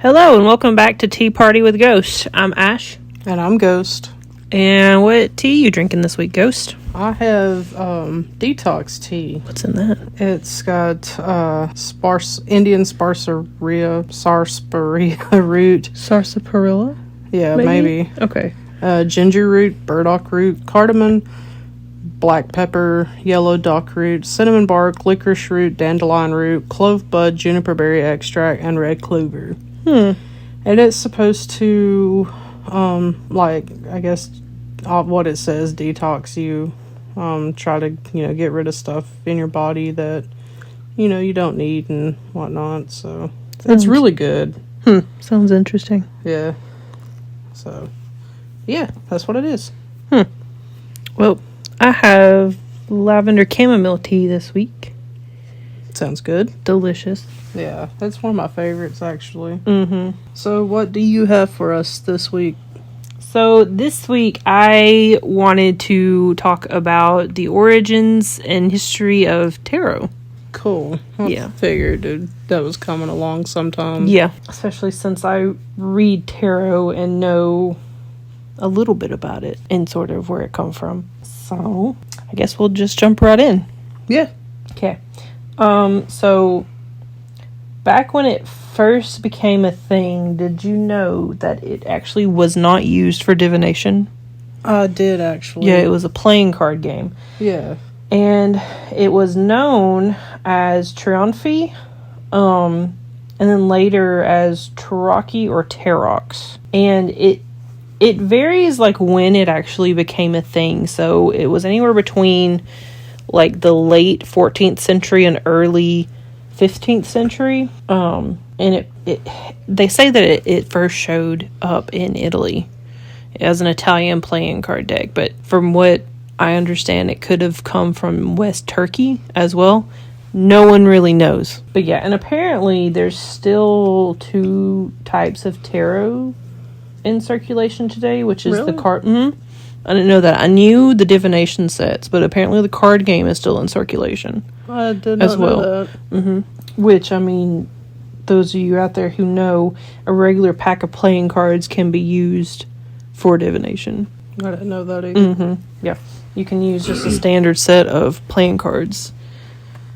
Hello and welcome back to Tea Party with Ghost. I'm Ash. And I'm Ghost. And what tea you drinking this week, Ghost? I have detox tea. What's in that? It's got Indian sarsaparilla root. Sarsaparilla? Yeah, maybe. Okay. Ginger root, burdock root, cardamom, black pepper, yellow dock root, cinnamon bark, licorice root, dandelion root, clove bud, juniper berry extract, and red clover. And it's supposed to, I guess, what it says, detox you. Try to, get rid of stuff in your body that, you don't need and whatnot. So, it's really good. Sounds interesting. Yeah. So, yeah, that's what it is. Well, I have lavender chamomile tea this week. Sounds good. Delicious. Yeah, that's one of my favorites, actually. Mm-hmm. So, what do you have for us this week? So this week I wanted to talk about the origins and history of tarot. Cool. I figured that was coming along sometime. Yeah, especially since I read tarot and know a little bit about it and sort of where it come from. So I guess we'll just jump right in. Yeah. Okay. So back when it first became a thing, did you know that it actually was not used for divination? I did, actually. Yeah, it was a playing card game. Yeah. And it was known as Triumphi, and then later as Taraki or Tarox. And it varies, like, when it actually became a thing. So it was anywhere between, like, the late 14th century and early 15th century. And they say that it first showed up in Italy as an Italian playing card deck. But from what I understand, it could have come from West Turkey as well. No one really knows. But yeah, and apparently there's still two types of tarot in circulation today, which is the card. I didn't know that. I knew the divination sets, but apparently the card game is still in circulation. I did not know that. Which, I mean, those of you out there who know, a regular pack of playing cards can be used for divination. I didn't know that either. Yeah. You can use just a standard set of playing cards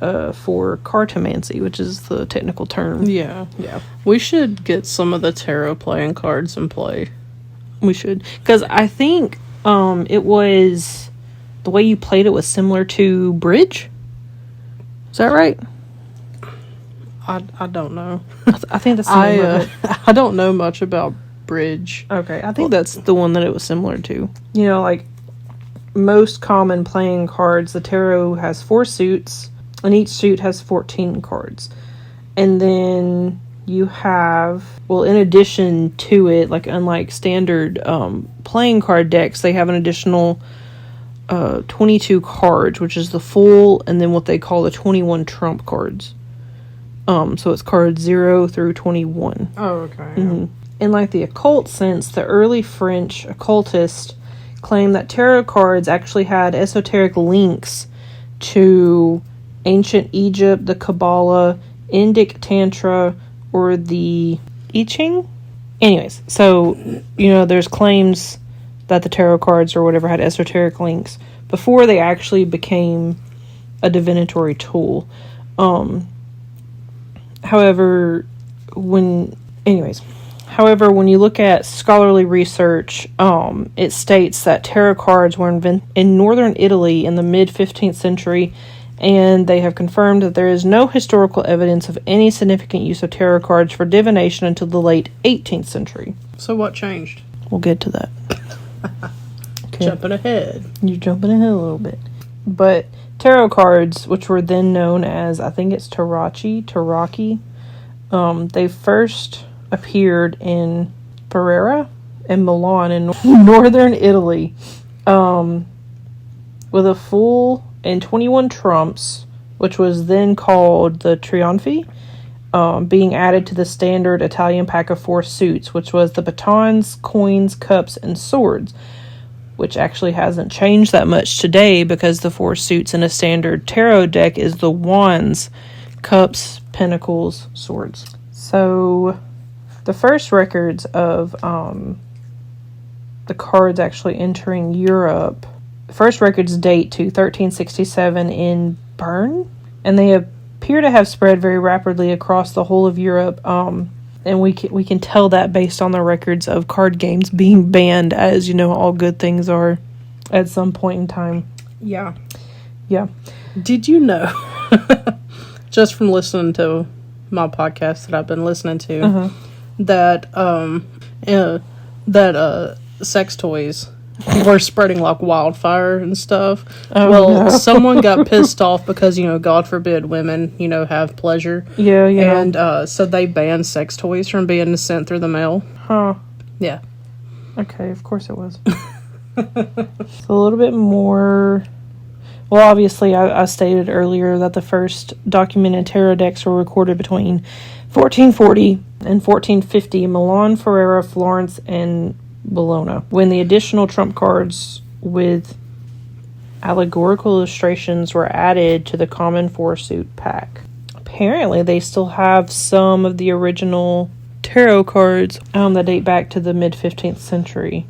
for cartomancy, which is the technical term. Yeah. We should get some of the tarot playing cards and play. We should. Because I think it was... The way you played it was similar to Bridge? Is that right? I don't know. I think that's the name of it. I don't know much about Bridge. Okay, I think that's the one that it was similar to. You know, like, most common playing cards, the tarot has 4 suits, and each suit has 14 cards. And then you have, well, in addition to it, like, unlike standard playing card decks, they have an additional 22 cards, which is the full, and then what they call the 21 trump cards. So it's cards 0 through 21. Oh, okay. In like the occult sense, the early French occultists claimed that tarot cards actually had esoteric links to ancient Egypt, the Kabbalah, Indic Tantra, or the I Ching. Anyways, so, there's claims that the tarot cards or whatever had esoteric links before they actually became a divinatory tool. However, when you look at scholarly research, it states that tarot cards were invented in northern Italy in the mid-15th century, and they have confirmed that there is no historical evidence of any significant use of tarot cards for divination until the late 18th century. So what changed? We'll get to that. Okay. Jumping ahead. You're jumping ahead a little bit. But tarot cards, which were then known as, I think it's Taraki, they first appeared in Ferrara and Milan in northern Italy, with a full and 21 trumps, which was then called the Triumphi, being added to the standard Italian pack of 4 suits, which was the batons, coins, cups, and swords, which actually hasn't changed that much today because the 4 suits in a standard tarot deck is the wands, cups, pentacles, swords. So The first records of the cards actually entering Europe, the first records date to 1367 in Bern, and they appear to have spread very rapidly across the whole of Europe. And we can tell that based on the records of card games being banned, as you know, all good things are at some point in time. Yeah. Yeah. Did you know, just from listening to my podcast that I've been listening to, that sex toys were spreading like wildfire and stuff? Someone got pissed off because, God forbid women, have pleasure. Yeah. And so they banned sex toys from being sent through the mail. Huh. Yeah. Okay, of course it was. So a little bit more. Well, obviously, I stated earlier that the first documented tarot decks were recorded between 1440 and 1450 in Milan, Ferrara, Florence, and Bologna, when the additional trump cards with allegorical illustrations were added to the common four-suit pack. Apparently, they still have some of the original tarot cards that date back to the mid-15th century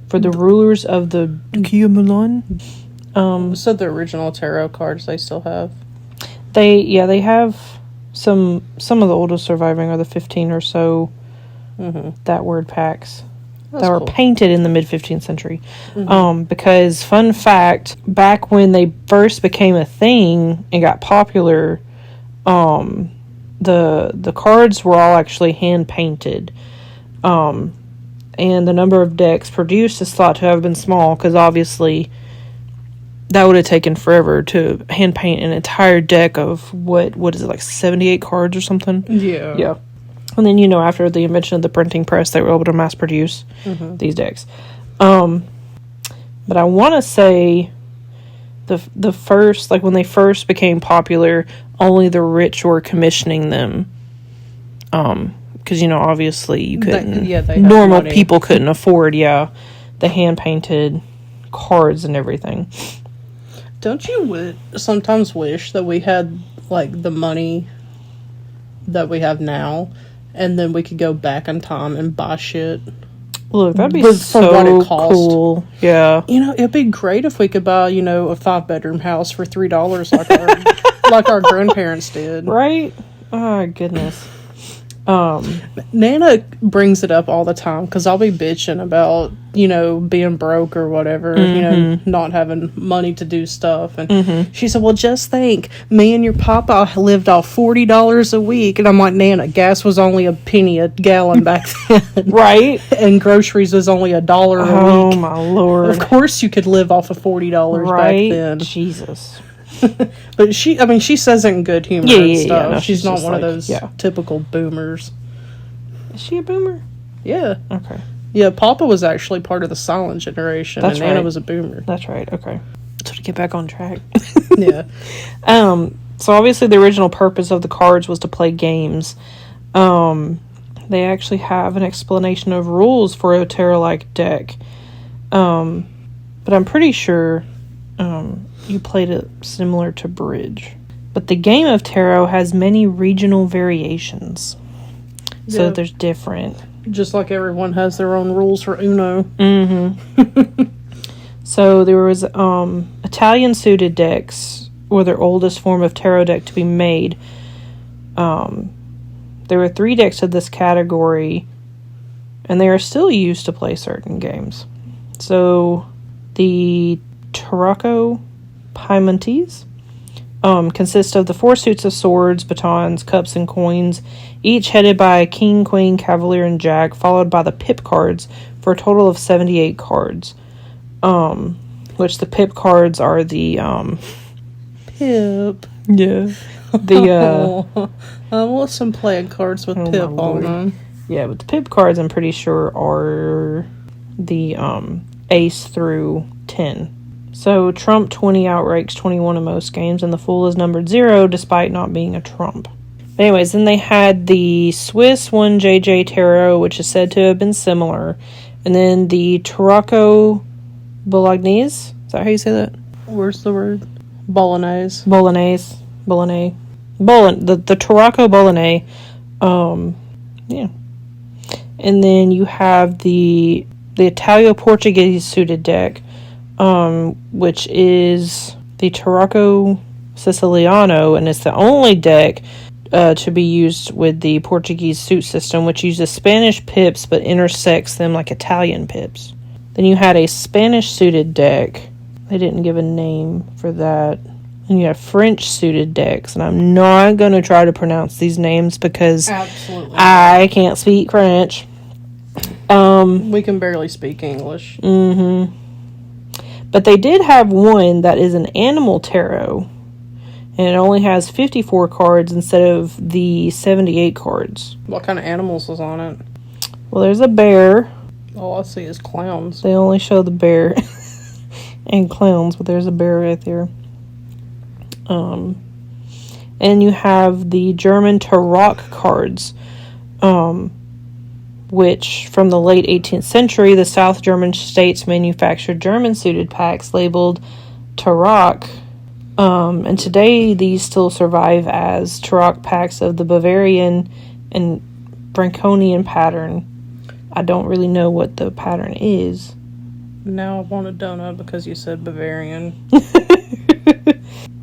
for the rulers of the Duchy of Milan. So the original tarot cards they still have? They have some of the oldest surviving are the 15 or so that word packs. That's that were cool. painted in the mid-15th century. Because, fun fact, back when they first became a thing and got popular, the cards were all actually hand-painted. And the number of decks produced is thought to have been small, because obviously that would have taken forever to hand-paint an entire deck of, what is it, like 78 cards or something? Yeah. Yeah. And then, after the invention of the printing press, they were able to mass produce these decks. But I want to say the first, like when they first became popular, only the rich were commissioning them. Because, obviously you couldn't, they have normal money. people couldn't afford, the hand-painted cards and everything. Don't you sometimes wish that we had, like, the money that we have now, and then we could go back in time and buy shit? Look, that'd be For so what it cost. cool. Yeah. It'd be great if we could buy, a 5-bedroom house for $3 like our like our grandparents did. Right? Oh, goodness. Nana brings it up all the time because I'll be bitching about, being broke or whatever, not having money to do stuff. And she said, well, just think, me and your papa lived off $40 a week. And I'm like, Nana, gas was only a penny a gallon back then. Right? And groceries was only $1 a Oh, week. my Lord. Of course you could live off of $40 Right? back then. Jesus. But she says it in good humor Yeah, and yeah, stuff. yeah. No, she's she's not just one of like, those yeah. typical boomers. Is she a boomer? Yeah. Okay. Yeah, Papa was actually part of the silent generation, That's and Nana right. was a boomer. That's right. Okay. So to get back on track. Yeah. So obviously the original purpose of the cards was to play games. They actually have an explanation of rules for a tarot-like deck. But I'm pretty sure you played it similar to bridge. But the game of tarot has many regional variations. So Yeah. there's different. Just like everyone has their own rules for Uno. So there was Italian suited decks were their oldest form of tarot deck to be made. There were 3 decks of this category, and they are still used to play certain games. So the Tarocco Piemontese consist of the 4 suits of swords, batons, cups, and coins, each headed by a king, queen, cavalier, and jack, followed by the pip cards for a total of 78 cards. Which the pip cards are the Pip. yeah. The I want some playing cards with Oh, Pip my on Lord. them. yeah, but the pip cards I'm pretty sure are the ace through 10. So trump 20 outranks 21 in most games, and the fool is numbered 0 despite not being a trump. But anyways, then they had the Swiss 1JJ Tarot, which is said to have been similar, and then the Tarocco Bolognese. Is that how you say that? Where's the word? Bolognese. Bolognese. The Tarocco Bolognese. Yeah. And then you have the Italia-Portuguese suited deck, which is the Tarocco Siciliano, and it's the only deck to be used with the Portuguese suit system, which uses Spanish pips but intersects them like Italian pips. Then you had a Spanish suited deck. They didn't give a name for that. And you have French suited decks, and I'm not going to try to pronounce these names because Absolutely. I can't speak French. We can barely speak English. Mm-hmm. But they did have one that is an animal tarot, and it only has 54 cards instead of the 78 cards. What kind of animals was on it? Well, there's a bear. All I see is clowns. They only show the bear and clowns, but there's a bear right there. And you have the German Tarot cards, which from the late 18th century, the South German states manufactured German suited packs labeled Tarot. And today these still survive as Tarot packs of the Bavarian and Franconian pattern. I don't really know what the pattern is. Now I want a donut because you said Bavarian.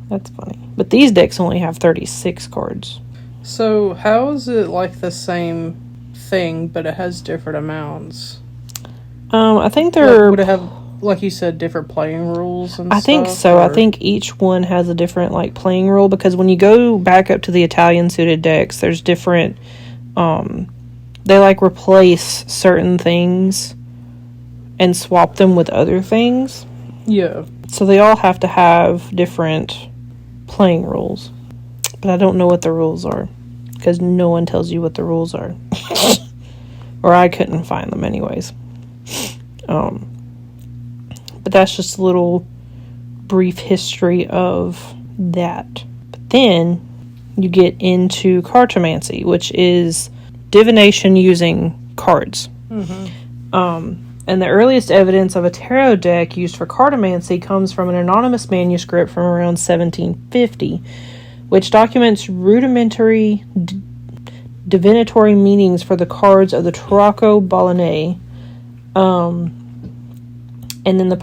That's funny. But these decks only have 36 cards. So how is it like the same thing, but it has different amounts? I think they're... Like, would it have, like you said, different playing rules and stuff? I think so. Or? I think each one has a different, like, playing rule, because when you go back up to the Italian suited decks, there's different... they, like, replace certain things and swap them with other things. Yeah. So they all have to have different playing rules. But I don't know what the rules are, because no one tells you what the rules are. Or I couldn't find them anyways. But that's just a little brief history of that. But then you get into cartomancy, which is divination using cards. Mm-hmm. And the earliest evidence of a tarot deck used for cartomancy comes from an anonymous manuscript from around 1750, which documents rudimentary divinatory meanings for the cards of the Tarocco Bolognese. And then the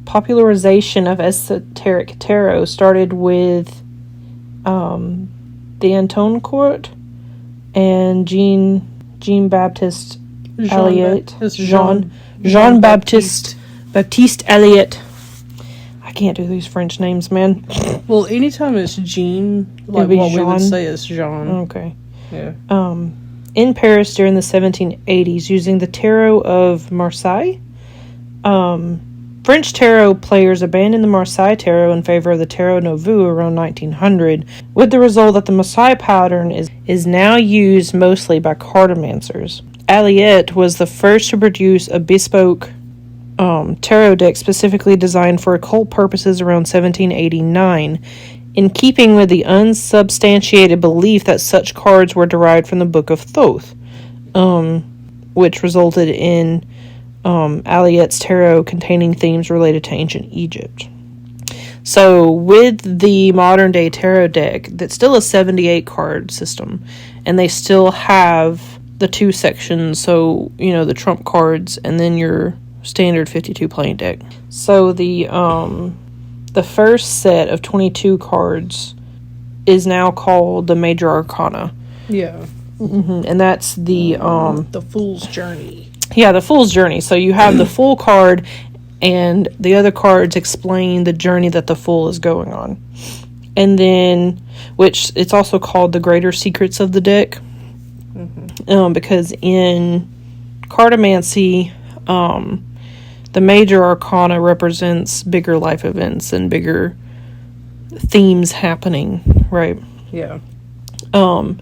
popularization of esoteric tarot started with the Antoine Court and Jean-Baptiste Eliot. Jean-Baptiste Eliot. I can't do these French names, man. Well, anytime it's Jean, like what we would say is Jean. Okay. Yeah. In Paris during the 1780s, using the Tarot of Marseille. French tarot players abandoned the Marseille tarot in favor of the Tarot Nouveau around 1900, with the result that the Marseille pattern is now used mostly by cartomancers. Eliot was the first to produce a bespoke tarot deck specifically designed for occult purposes around 1789, in keeping with the unsubstantiated belief that such cards were derived from the Book of Thoth, which resulted in Eliot's tarot containing themes related to ancient Egypt. So with the modern day tarot deck, that's still a 78 card system, and they still have the two sections, so the trump cards and then your standard 52 playing deck. So the first set of 22 cards is now called the Major Arcana. Yeah. Mm-hmm. And that's the Fool's Journey. Yeah, the Fool's Journey. So you have the Fool card, and the other cards explain the journey that the Fool is going on. And then, which it's also called the Greater Secrets of the deck. Mm-hmm. Because in cartomancy, the Major Arcana represents bigger life events and bigger themes happening, right? Yeah. And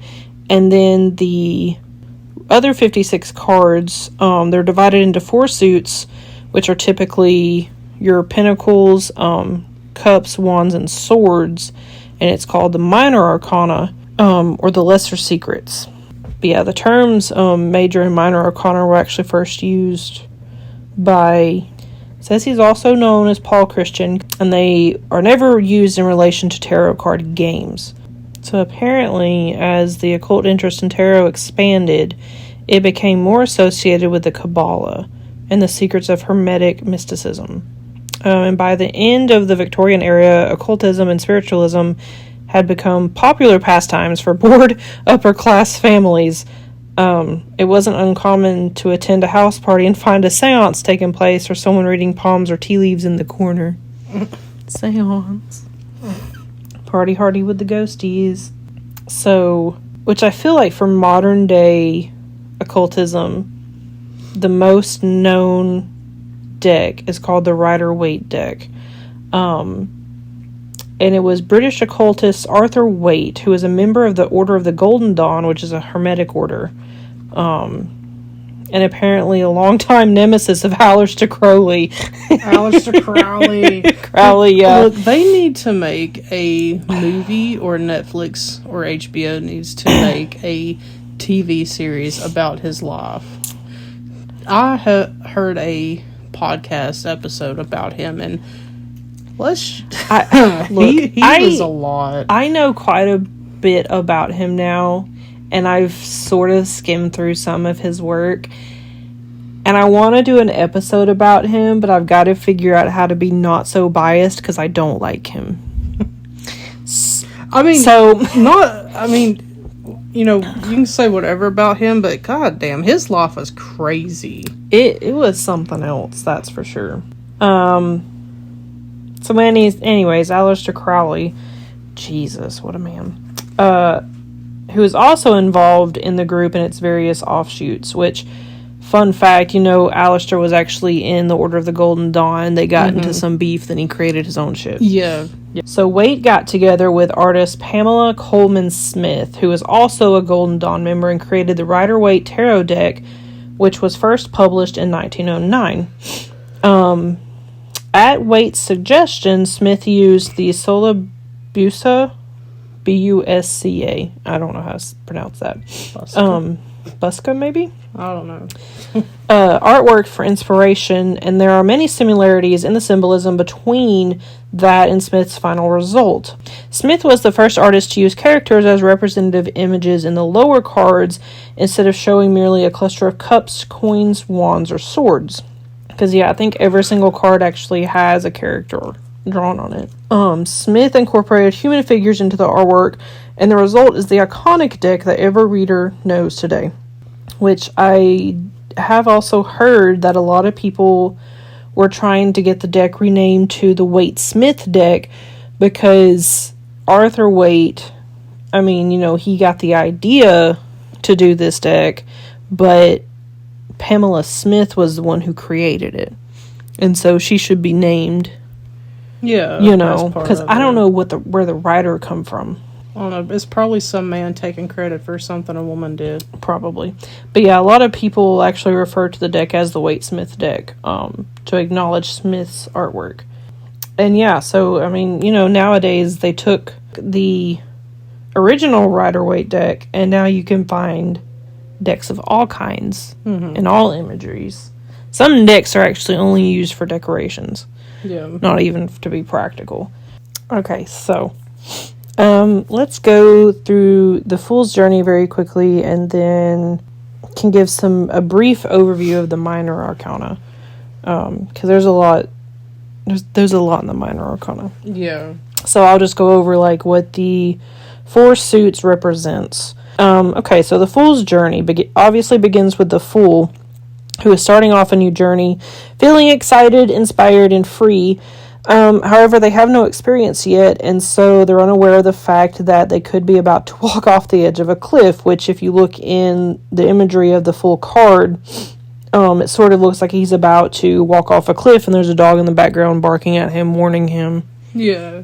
then the other 56 cards, they're divided into 4 suits, which are typically your pentacles, cups, wands, and swords, and it's called the Minor Arcana, or the Lesser Secrets. But yeah, the terms Major and Minor Arcana were actually first used by, says he's also known as Paul Christian, and they are never used in relation to tarot card games. So apparently, as the occult interest in tarot expanded, it became more associated with the Kabbalah and the secrets of Hermetic mysticism. And by the end of the Victorian era, occultism and spiritualism had become popular pastimes for bored upper-class families. It wasn't uncommon to attend a house party and find a seance taking place or someone reading palms or tea leaves in the corner. Seance. Party hardy with the ghosties. So, which I feel like for modern day occultism, the most known deck is called the Rider-Waite deck. And it was British occultist Arthur Waite, who is a member of the Order of the Golden Dawn, which is a Hermetic order. And apparently a longtime nemesis of Aleister Crowley. Aleister Crowley. Crowley, yeah. Look, they need to make a movie, or Netflix or HBO needs to make a TV series about his life. I heard a podcast episode about him, and he was a lot. I know quite a bit about him now, and I've sort of skimmed through some of his work, and I want to do an episode about him, but I've got to figure out how to be not so biased because I don't like him. You know, you can say whatever about him, but goddamn, his life was crazy. It was something else, that's for sure. So anyways, Aleister Crowley, Jesus, what a man, who is also involved in the group and its various offshoots, which, fun fact, Aleister was actually in the Order of the Golden Dawn. They got into some beef, then he created his own ship. Yeah. So Waite got together with artist Pamela Coleman Smith, who is also a Golden Dawn member, and created the Rider-Waite Tarot deck, which was first published in 1909. At Waite's suggestion, Smith used the Solabusa, B-U-S-C-A. I don't know how to pronounce that. Busca, maybe? I don't know. Artwork for inspiration, and there are many similarities in the symbolism between that and Smith's final result. Smith was the first artist to use characters as representative images in the lower cards instead of showing merely a cluster of cups, coins, wands, or swords. Because, I think every single card actually has a character drawn on it. Smith incorporated human figures into the artwork, and the result is the iconic deck that every reader knows today. Which I have also heard that a lot of people were trying to get the deck renamed to the Waite-Smith deck because Arthur Waite, he got the idea to do this deck, but Pamela Smith was the one who created it. And so she should be named. Yeah. Because I don't know where the writer come from. I don't know. It's probably some man taking credit for something a woman did. Probably. But yeah, a lot of people actually refer to the deck as the Waite-Smith deck to acknowledge Smith's artwork. And yeah, so, nowadays they took the original Rider-Waite deck, and now you can find decks of all kinds and all imageries. Some decks are actually only used for decorations. Yeah. Not even to be practical. Okay, so let's go through the Fool's Journey very quickly, and then can give a brief overview of the Minor Arcana. Because there's a lot in the Minor Arcana. Yeah. So I'll just go over what the 4 suits represents. Okay, so the Fool's Journey obviously begins with the Fool, who is starting off a new journey, feeling excited, inspired, and free. However, they have no experience yet, and so they're unaware of the fact that they could be about to walk off the edge of a cliff, which, if you look in the imagery of the full card, it sort of looks like he's about to walk off a cliff, and there's a dog in the background barking at him, warning him. Yeah.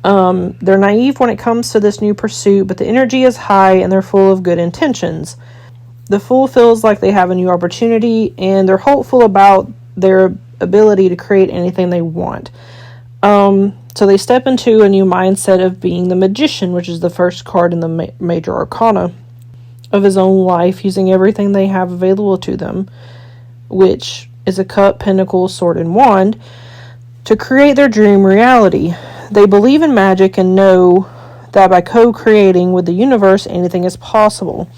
They're naive when it comes to this new pursuit, but the energy is high, and they're full of good intentions. The Fool feels like they have a new opportunity, and they're hopeful about their ability to create anything they want. So they step into a new mindset of being the Magician, which is the first card in the Major Arcana of his own life, using everything they have available to them, which is a cup, pentacle, sword, and wand, to create their dream reality. They believe in magic and know that by co-creating with the universe, anything is possible.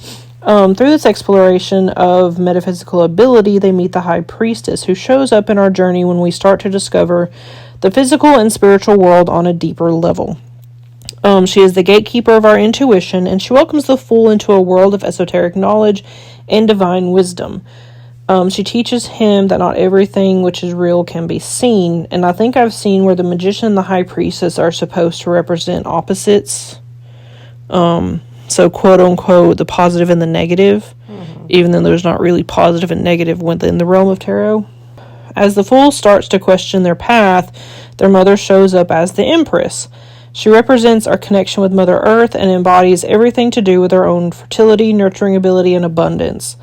Through this exploration of metaphysical ability, they meet the High Priestess, who shows up in our journey when we start to discover the physical and spiritual world on a deeper level. She is the gatekeeper of our intuition, and she welcomes the Fool into a world of esoteric knowledge and divine wisdom. She teaches him that not everything which is real can be seen, and I think I've seen where the magician and the High Priestess are supposed to represent opposites. So, quote-unquote, the positive and the negative, even though there's not really positive and negative within the realm of tarot. As the Fool starts to question their path, their mother shows up as the Empress. She represents our connection with Mother Earth and embodies everything to do with our own fertility, nurturing ability, and abundance.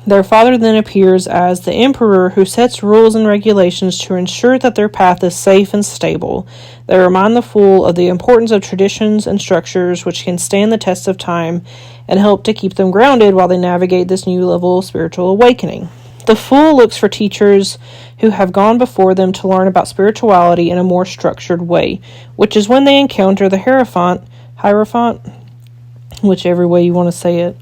Their father then appears as the Emperor, who sets rules and regulations to ensure that their path is safe and stable. They remind the Fool of the importance of traditions and structures which can stand the test of time and help to keep them grounded while they navigate this new level of spiritual awakening. The Fool looks for teachers who have gone before them to learn about spirituality in a more structured way, which is when they encounter the Hierophant, whichever way you want to say it.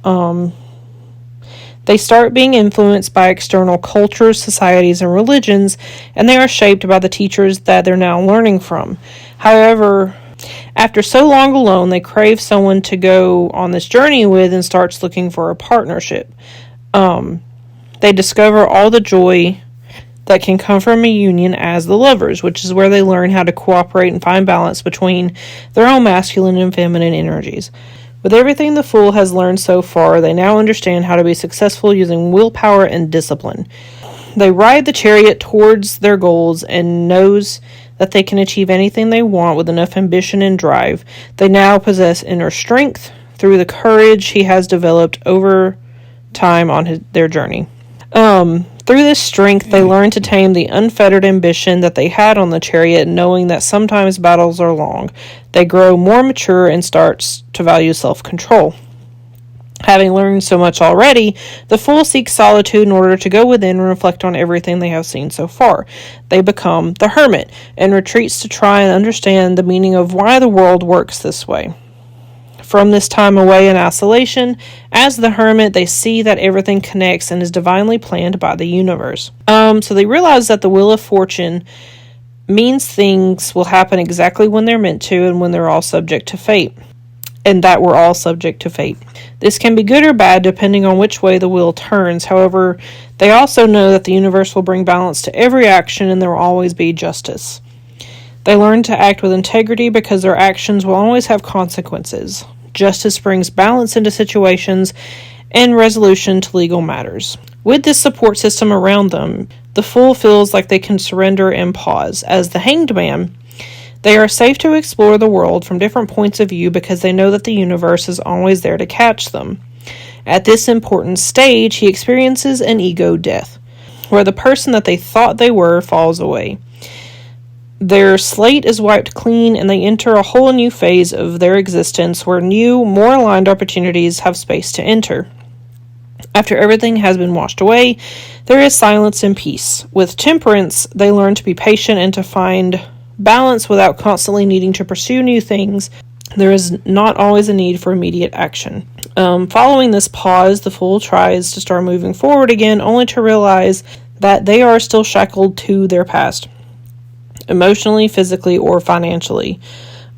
They start being influenced by external cultures, societies, and religions, and they are shaped by the teachers that they're now learning from. However, after so long alone, they crave someone to go on this journey with and starts looking for a partnership. They discover all the joy that can come from a union as the lovers, which is where they learn how to cooperate and find balance between their own masculine and feminine energies. With everything the Fool has learned so far, they now understand how to be successful using willpower and discipline. They ride the chariot towards their goals and knows that they can achieve anything they want with enough ambition and drive. They now possess inner strength through the courage he has developed over time on their journey. Through this strength, they learn to tame the unfettered ambition that they had on the chariot, knowing that sometimes battles are long. They grow more mature and start to value self-control. Having learned so much already, the Fool seeks solitude in order to go within and reflect on everything they have seen so far. They become the Hermit and retreats to try and understand the meaning of why the world works this way. From this time away in isolation, as the Hermit, they see that everything connects and is divinely planned by the universe. So they realize that the Wheel of Fortune means things will happen exactly when they're meant to and when they're all subject to fate. And that we're all subject to fate. This can be good or bad depending on which way the wheel turns. However, they also know that the universe will bring balance to every action and there will always be justice. They learn to act with integrity because their actions will always have consequences. Justice brings balance into situations and resolution to legal matters. With this support system around them, the Fool feels like they can surrender and pause. As the Hanged Man, they are safe to explore the world from different points of view because they know that the universe is always there to catch them. At this important stage, he experiences an ego death, where the person that they thought they were falls away. Their slate is wiped clean and they enter a whole new phase of their existence where new, more aligned opportunities have space to enter. After everything has been washed away, there is silence and peace. With Temperance, they learn to be patient and to find balance without constantly needing to pursue new things. There is not always a need for immediate action. Following this pause, the Fool tries to start moving forward again, only to realize that they are still shackled to their past, emotionally, physically, or financially.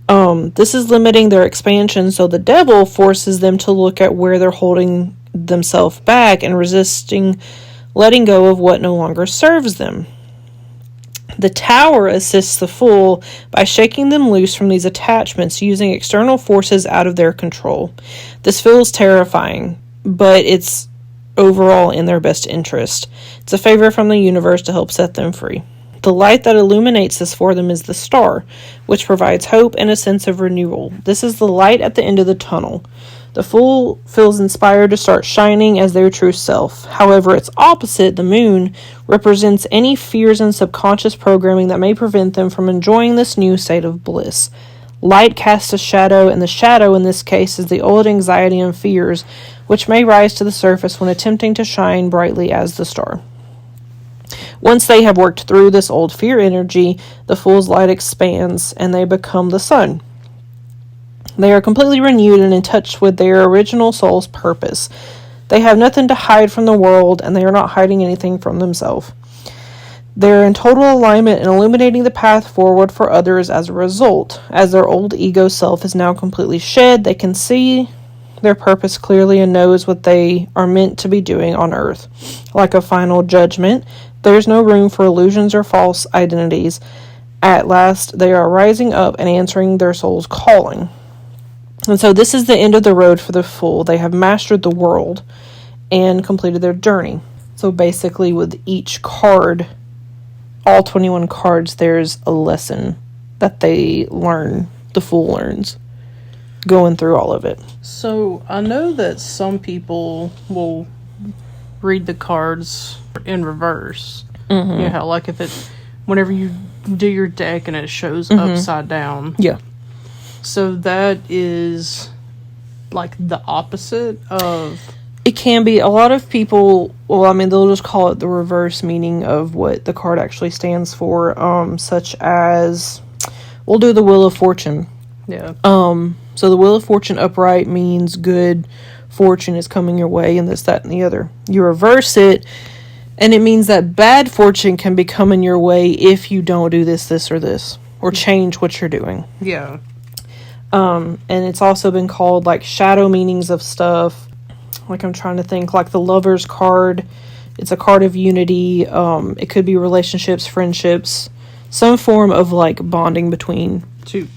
This is limiting their expansion, so the Devil forces them to look at where they're holding themselves back and resisting letting go of what no longer serves them. The Tower assists the Fool by shaking them loose from these attachments using external forces out of their control. This feels terrifying, but it's overall in their best interest. It's a favor from the universe to help set them free. The light that illuminates this for them is the star, which provides hope and a sense of renewal. This is the light at the end of the tunnel. The Fool feels inspired to start shining as their true self. However, its opposite, the moon, represents any fears and subconscious programming that may prevent them from enjoying this new state of bliss. Light casts a shadow, and the shadow in this case is the old anxiety and fears, which may rise to the surface when attempting to shine brightly as the star. Once they have worked through this old fear energy, the Fool's light expands, and they become the sun. They are completely renewed and in touch with their original soul's purpose. They have nothing to hide from the world, and they are not hiding anything from themselves. They're in total alignment and illuminating the path forward for others as a result. As their old ego self is now completely shed, they can see their purpose clearly and knows what they are meant to be doing on earth. Like a final judgment, there's no room for illusions or false identities. At last, they are rising up and answering their soul's calling. And so this is the end of the road for the Fool. They have mastered the world and completed their journey. So basically with each card, all 21 cards, there's a lesson that they learn, the Fool learns, going through all of it. So I know that some people will read the cards in reverse. You know how, like, if it, whenever you do your deck and it shows upside down. Yeah. So that is like the opposite of... It can be. A lot of people, well, I mean, they'll just call it the reverse meaning of what the card actually stands for, such as, we'll do the Wheel of Fortune. Yeah. So the Wheel of Fortune upright means good fortune is coming your way, and this, that, and the other. You reverse it, and it means that bad fortune can be coming your way if you don't do this, this, or this, or change what you're doing. Yeah. And it's also been called, like, shadow meanings of stuff. Like, I'm trying to think, like the Lover's card. It's a card of unity. It could be relationships, friendships, some form of, like, bonding between Two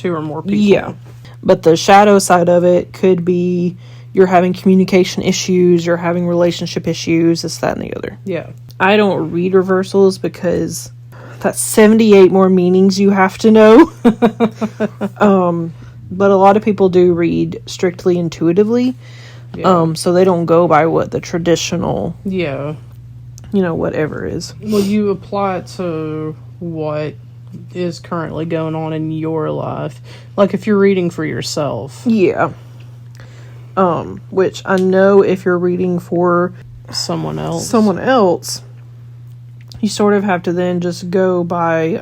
or more people. Yeah. But the shadow side of it could be you're having communication issues, you're having relationship issues, this, that, and the other. Yeah. I don't read reversals because that's 78 more meanings you have to know. But a lot of people do read strictly intuitively. Yeah. So they don't go by what the traditional, Yeah. Whatever is. Well, you apply it to what is currently going on in your life. Like if you're reading for yourself. Yeah. Which I know if you're reading for someone else, you sort of have to then just go by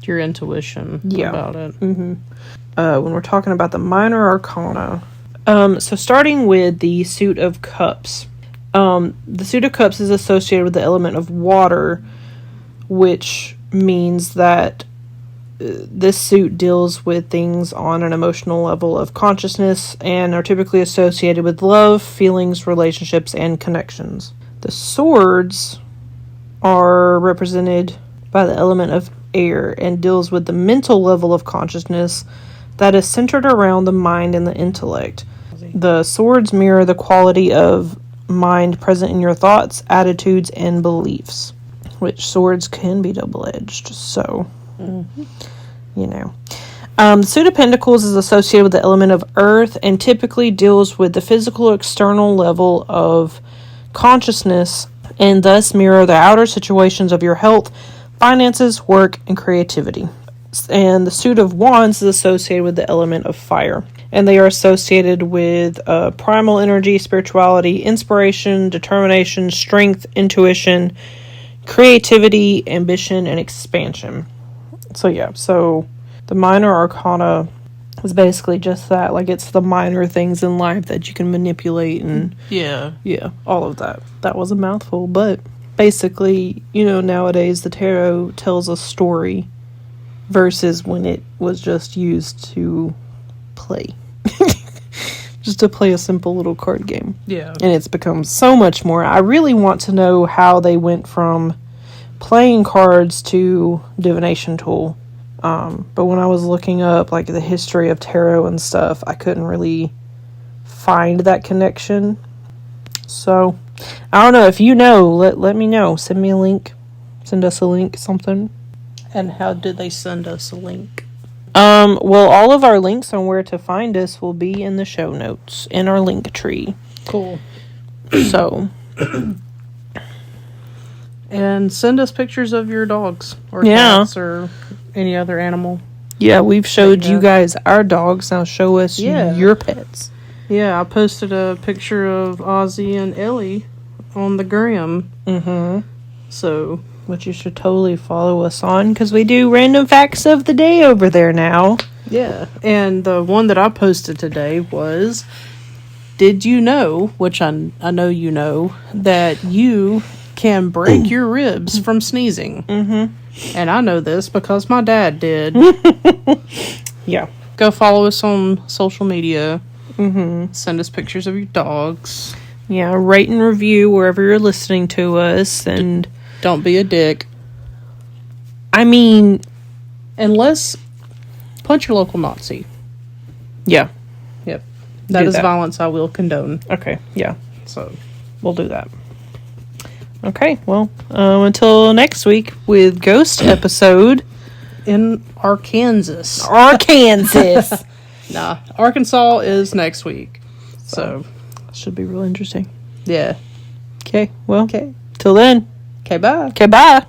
your intuition about it. When we're talking about the minor arcana, so starting with the Suit of Cups. The Suit of Cups is associated with the element of water, which means that this suit deals with things on an emotional level of consciousness and are typically associated with love, feelings, relationships, and connections. The swords are represented by the element of air and deals with the mental level of consciousness that is centered around the mind and the intellect. The swords mirror the quality of mind present in your thoughts, attitudes, and beliefs, which swords can be double-edged, so, The Suit of Pentacles is associated with the element of earth and typically deals with the physical external level of consciousness and thus mirror the outer situations of your health, finances, work, and creativity. And the Suit of Wands is associated with the element of fire. And they are associated with primal energy, spirituality, inspiration, determination, strength, intuition, creativity, ambition, and expansion. So the minor arcana is basically just that. Like, it's the minor things in life that you can manipulate and... Yeah, all of that. That was a mouthful, but basically, nowadays the tarot tells a story versus when it was just used to play. Just to play a simple little card game. Yeah. And it's become so much more. I really want to know how they went from playing cards to divination tool. But when I was looking up like the history of tarot and stuff, I couldn't really find that connection. So, I don't know. If you know, let me know. Send me a link. Send us a link, something. And how did they send us a link? Well, all of our links on where to find us will be in the show notes, in our link tree. Cool. So. And send us pictures of your dogs or cats or any other animal. Yeah, we've showed you guys our dogs. Now show us your pets. Yeah, I posted a picture of Ozzy and Ellie on the gram. So, which you should totally follow us on, because we do random facts of the day over there now. Yeah, and the one that I posted today was Did you know, which I know you know, that you can break your ribs from sneezing? Mm-hmm. And I know this because my dad did. Yeah. Go follow us on social media. Mm-hmm. Send us pictures of your dogs. Yeah, rate and review wherever you're listening to us. And don't be a dick. I mean... Unless... Punch your local Nazi. Yeah. Yep. That is violence I will condone. Okay, yeah. So, we'll do that. Okay, well, until next week with Ghost episode... In Arkansas. Arkansas! Nah, Arkansas is next week. So, should be real interesting. Yeah. Okay, well, okay. Till then. Okay, bye. Okay, bye.